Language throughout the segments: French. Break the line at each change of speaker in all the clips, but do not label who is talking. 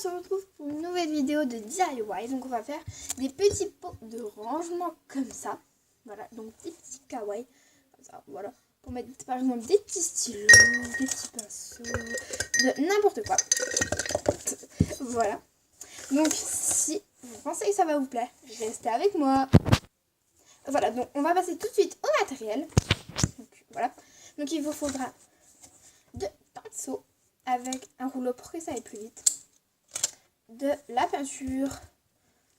se retrouve pour une nouvelle vidéo de DIY. Donc on va faire des petits pots de rangement comme ça. Voilà, donc des petits kawaii. Comme ça, voilà. Pour mettre par exemple des petits stylos, des petits pinceaux, de n'importe quoi. Voilà. Donc si vous pensez que ça va vous plaire, restez avec moi. Voilà, donc on va passer tout de suite au matériel. Donc voilà. Donc il vous faudra deux pinceaux avec un rouleau pour que ça aille plus vite. De la peinture,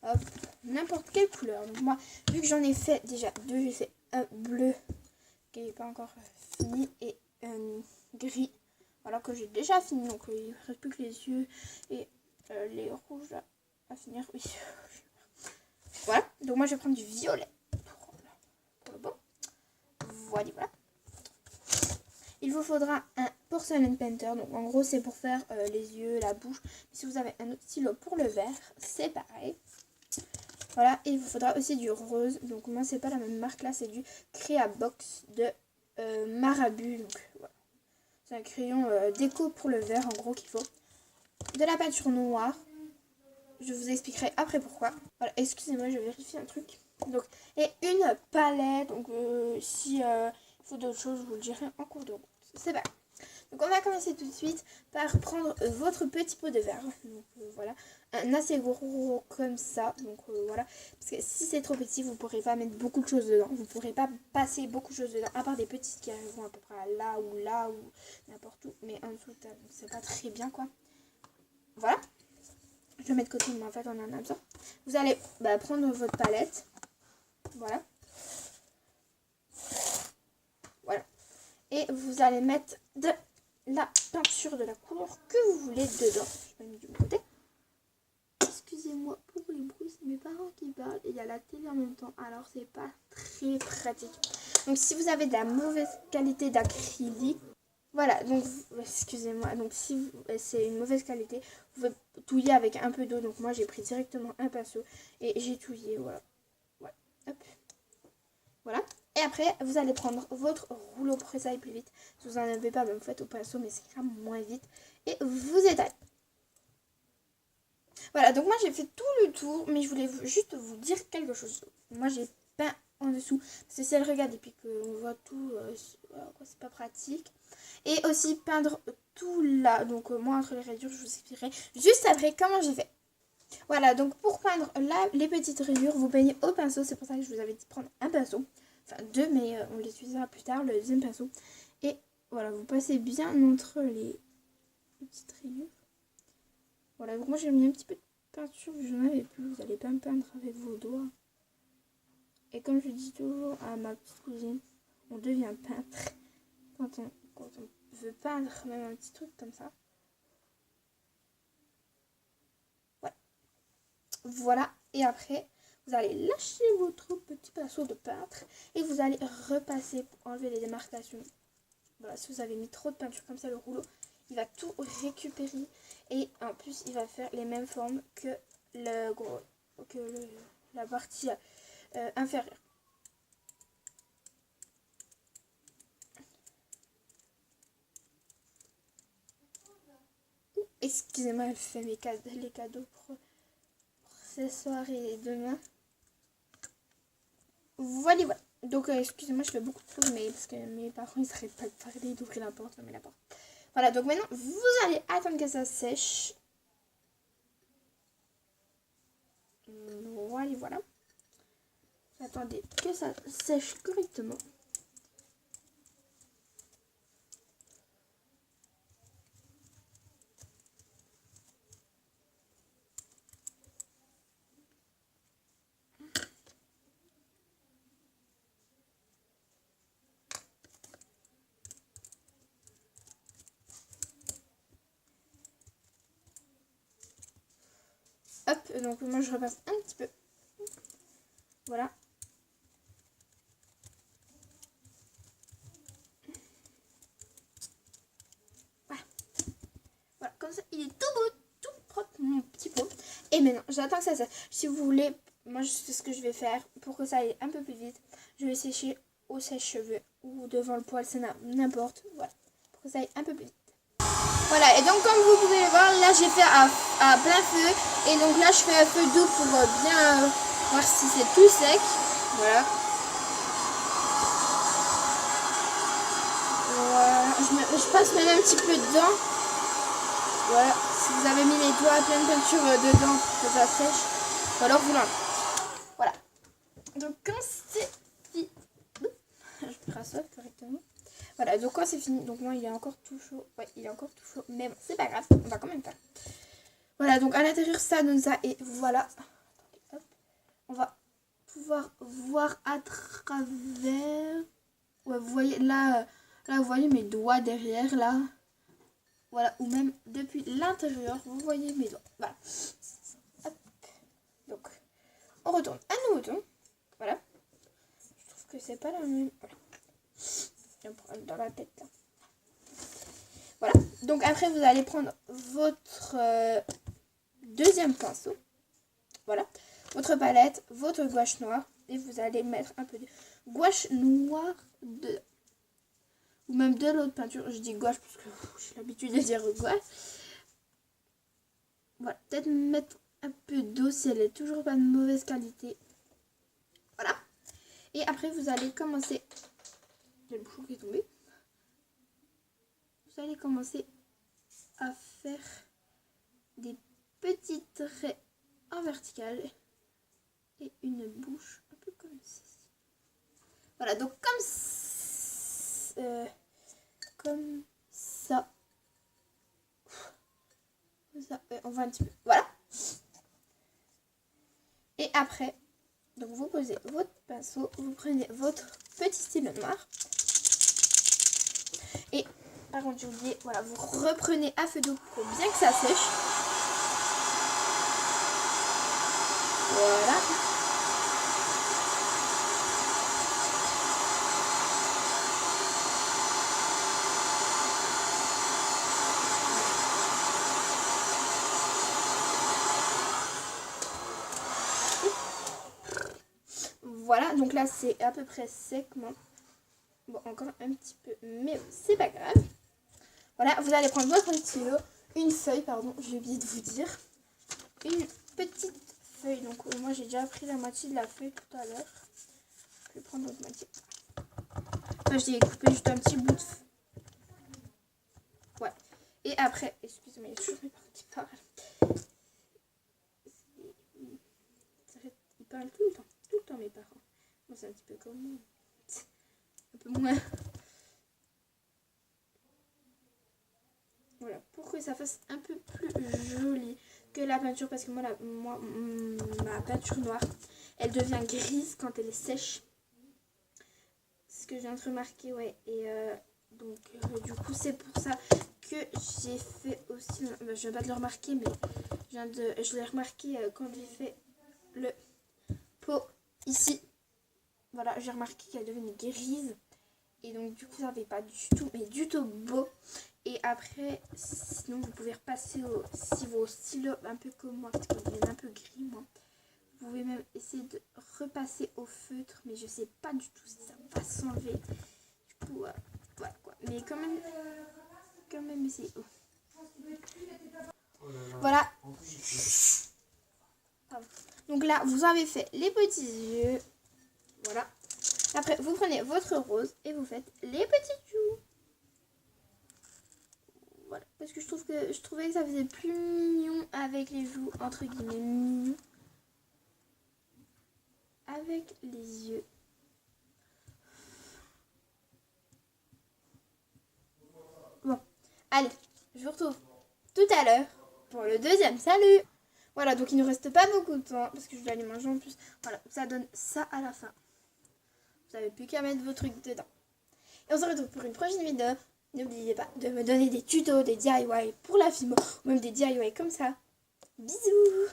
hop, n'importe quelle couleur. Donc moi, vu que j'en ai fait déjà deux, j'ai fait un bleu qui n'est pas encore fini et un gris, voilà, que j'ai déjà fini. Donc il ne reste plus que les yeux et les rouges à finir. Oui. Voilà, donc moi je vais prendre du violet pour le beau. Voilà, voilà. Il vous faudra un porcelain painter, donc en gros c'est pour faire les yeux, la bouche. Si vous avez un autre stylo pour le vert, c'est pareil. Voilà, et il vous faudra aussi du rose. Donc moi c'est pas la même marque là, c'est du Creabox de Marabu. Donc voilà, c'est un crayon déco pour le vert en gros qu'il faut. De la peinture noire, je vous expliquerai après pourquoi. Voilà, excusez-moi, je vérifie un truc. Donc, et une palette, donc si il faut d'autres choses, je vous le dirai en cours de route. C'est pas. Donc on va commencer tout de suite par prendre votre petit pot de verre. Donc voilà, un assez gros comme ça. Donc voilà, parce que si c'est trop petit, vous ne pourrez pas mettre beaucoup de choses dedans. Vous ne pourrez pas passer beaucoup de choses dedans, à part des petites qui arriveront à peu près là ou n'importe où. Mais en dessous, c'est pas très bien quoi. Voilà. Je vais mettre de côté, mais en fait on en a besoin. Vous allez prendre votre palette. Voilà. Voilà. Et vous allez mettre de la peinture de la couleur que vous voulez dedans. Je vais mettre du côté. Excusez-moi pour les bruits, c'est mes parents qui parlent et il y a la télé en même temps. Alors c'est pas très pratique. Donc si vous avez de la mauvaise qualité d'acrylique, voilà, donc excusez-moi, donc si c'est une mauvaise qualité, vous pouvez touiller avec un peu d'eau. Donc moi j'ai pris directement un pinceau et j'ai touillé, voilà. Voilà. Hop. Voilà. Et après, vous allez prendre votre rouleau pour que ça aille plus vite. Si vous n'en avez pas, vous faites au pinceau, mais c'est quand même moins vite. Et vous étalez. Voilà, donc moi j'ai fait tout le tour, mais je voulais juste vous dire quelque chose. Moi j'ai peint en dessous, parce que si elle regarde et puis qu'on voit tout, c'est pas pratique. Et aussi peindre tout là. Donc moi entre les rayures, je vous expliquerai juste après comment j'ai fait. Voilà, donc pour peindre là les petites rayures, vous peignez au pinceau. C'est pour ça que je vous avais dit de prendre un pinceau. Enfin deux, mais on les utilisera plus tard, le deuxième pinceau. Et voilà, vous passez bien entre les petites rayures. Voilà, donc moi j'ai mis un petit peu de peinture, je n'en avais plus. Vous n'allez pas me peindre avec vos doigts. Et comme je dis toujours à ma petite cousine, on devient peintre quand on veut peindre même un petit truc comme ça. Ouais. Voilà, et après vous allez lâcher votre petit pinceau de peintre et vous allez repasser pour enlever les démarcations. Voilà, si vous avez mis trop de peinture comme ça, le rouleau, il va tout récupérer et en plus il va faire les mêmes formes que la partie inférieure. Excusez-moi, elle fait les cadeaux pour ce soir et demain. Voilà, voilà. Donc excusez-moi, je fais beaucoup de choses, mais parce que mes parents ils s'arrêtent pas de parler, d'ouvrir la porte, fermer la porte. Voilà, donc maintenant vous allez attendre que ça sèche. Voilà, voilà. Attendez que ça sèche correctement. Hop, donc moi je repasse un petit peu. Voilà. Voilà. Voilà, comme ça, il est tout beau, tout propre, mon petit pot. Et maintenant, j'attends que ça sèche. Si vous voulez, moi je sais ce que je vais faire pour que ça aille un peu plus vite. Je vais sécher au sèche-cheveux ou devant le poêle, c'est n'importe. Voilà, pour que ça aille un peu plus vite. Voilà, et donc comme vous pouvez le voir, là j'ai fait à plein feu. Et donc là je fais un feu doux pour bien voir si c'est tout sec. Voilà. Voilà, je passe même un petit peu dedans. Voilà, si vous avez mis les doigts plein de peinture dedans, que ça sèche. Ou alors vous l'enlevez. Voilà. Donc quand c'est fini, je rassois correctement. Voilà, donc quand c'est fini, donc moi il est encore tout chaud. Ouais, il est encore tout chaud, mais bon, c'est pas grave, on va quand même faire. Voilà, donc à l'intérieur ça donne ça et voilà. Attendez, hop. On va pouvoir voir à travers. Ouais, vous voyez là, vous voyez mes doigts derrière là. Voilà, ou même depuis l'intérieur, vous voyez mes doigts. Voilà. Hop. Donc, on retourne à nos boutons. Voilà. Je trouve que c'est pas la même. Voilà. Il y a un problème dans la tête là. Voilà. Donc après, vous allez prendre votre deuxième pinceau. Voilà. Votre palette, votre gouache noire. Et vous allez mettre un peu de gouache noire dedans. Ou même de l'autre peinture. Je dis gouache parce que j'ai l'habitude de dire gouache. Voilà. Peut-être mettre un peu d'eau si elle est toujours pas de mauvaise qualité. Voilà. Et après, vous allez commencer. J'ai le bouchon qui est tombé. Vous allez commencer à faire des petits traits en vertical et une bouche un peu comme ceci. Voilà, donc comme ça. On va un petit peu. Voilà. Et après, donc vous posez votre pinceau, vous prenez votre petit stylo noir. Et par contre, j'ai oublié, voilà, vous reprenez à feu doux pour bien que ça sèche. Voilà. Voilà, donc là c'est à peu près sec. Bon, encore un petit peu, mais c'est pas grave. Voilà, vous allez prendre votre stylo, une feuille, pardon, j'ai oublié de vous dire. Une petite feuille, donc moi j'ai déjà pris la moitié de la feuille tout à l'heure. Je vais prendre l'autre moitié. Enfin, j'ai coupé juste un petit bout de feuille. Ouais. Et après, excusez-moi, il y a toujours mes parents qui parlent. Ils parlent tout le temps mes parents. Moi c'est un petit peu comme moi. Un peu moins. Voilà, pour que ça fasse un peu plus joli que la peinture, parce que moi ma peinture noire, elle devient grise quand elle est sèche. C'est ce que je viens de remarquer, ouais. Et donc du coup c'est pour ça que j'ai fait aussi, je viens pas de le remarquer, mais je l'ai remarqué quand j'ai fait le pot ici. Voilà, j'ai remarqué qu'elle devenait grise. Et donc du coup ça fait pas du tout, mais du tout beau. Et après, sinon vous pouvez repasser si vos stylos un peu comme moi, parce qu'ils deviennent un peu gris moi. Vous pouvez même essayer de repasser au feutre, mais je sais pas du tout si ça va s'enlever. Du coup, voilà quoi. Mais quand même essayer. Oh. Voilà. Donc là, vous avez fait les petits yeux. Voilà. Après, vous prenez votre rose et vous faites les petites joues. Voilà. Parce que je trouvais que ça faisait plus mignon avec les joues, entre guillemets, mignon. Avec les yeux. Bon. Allez, je vous retrouve tout à l'heure pour le deuxième. Salut! Voilà, donc il ne nous reste pas beaucoup de temps parce que je dois aller manger en plus. Voilà, ça donne ça à la fin. Vous n'avez plus qu'à mettre vos trucs dedans. Et on se retrouve pour une prochaine vidéo. N'oubliez pas de me donner des tutos, des DIY pour la film ou même des DIY comme ça. Bisous!